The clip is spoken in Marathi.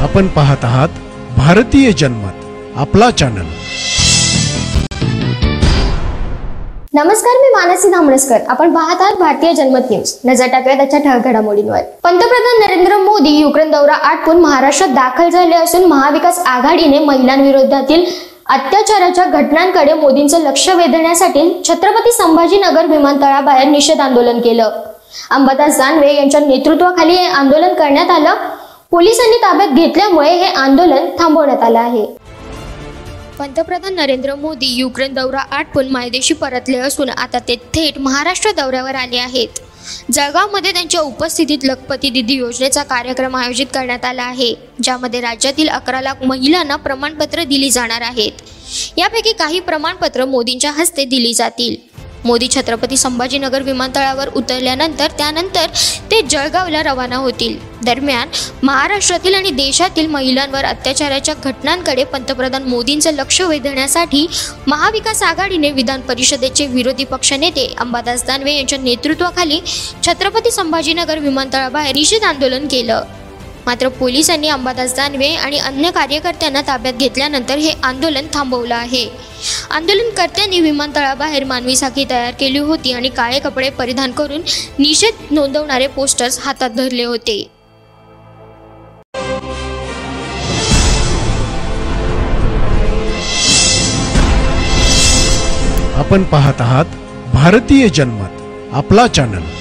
आपण पाहत आहात भारतीय जनमत, आपला चॅनल। नमस्कार, मी मानसी धामणसकर। आपण पाहत आहात भारतीय जनमत न्यूज। नजर टाकूया त्याच्या ठळक घडामोडींवर। पंतप्रधान नरेंद्र मोदी युक्रेन दौरा आटोपून महाराष्ट्रात दाखल झाले असून महाविकास आघाडीने महिलांविरोधातील अत्याचाराच्या घटनांकडे मोदींचं लक्ष वेधण्यासाठी छत्रपती संभाजीनगर विमानतळाबाहेर निषेध आंदोलन केलं। अंबादास दानवे यांच्या नेतृत्वाखाली हे आंदोलन करण्यात आलं। पोलिसांनी ताब्यात घेतल्यामुळे हे आंदोलन थांबवण्यात आलं आहे। पंतप्रधान नरेंद्र मोदी युक्रेन दौरा आटोपून मायदेशी परतले असून आता ते थेट महाराष्ट्र दौऱ्यावर आले आहेत। जळगावमध्ये त्यांच्या उपस्थितीत लखपती दीदी योजनेचा कार्यक्रम आयोजित करण्यात आला आहे, ज्यामध्ये राज्यातील 11 लाख महिलांना प्रमाणपत्र दिली जाणार आहेत। यापैकी काही प्रमाणपत्र मोदींच्या हस्ते दिली जातील। मोदी छत्रपती संभाजीनगर विमानतळावर उतरल्यानंतर त्यानंतर ते जळगावला रवाना होतील। दरम्यान महाराष्ट्रातील आणि देशातील महिलांवर अत्याचाराच्या घटनांकडे पंतप्रधान मोदींचं लक्ष वेधण्यासाठी महाविकास आघाडीने विधान परिषदेचे विरोधी पक्षनेते अंबादास दानवे यांच्या नेतृत्वाखाली छत्रपती संभाजीनगर विमानतळाबाहेर निषेध आंदोलन केलं। मात्र पोलिसांनी अंबादास दानवे आणि अन्य कार्यकर्त्यांना ताब्यात घेतल्यानंतर हे आंदोलन थांबवलं आहे। आंदोलनकर्त्यांनी विमानतळाबाहेर मानवी साखळी तयार केली होती आणि काळे कपडे परिधान करून निषेध नोंदवणारे पोस्टर्स हातात धरले होते। आपण पाहत आहात भारतीय जनमत, आपला चॅनल।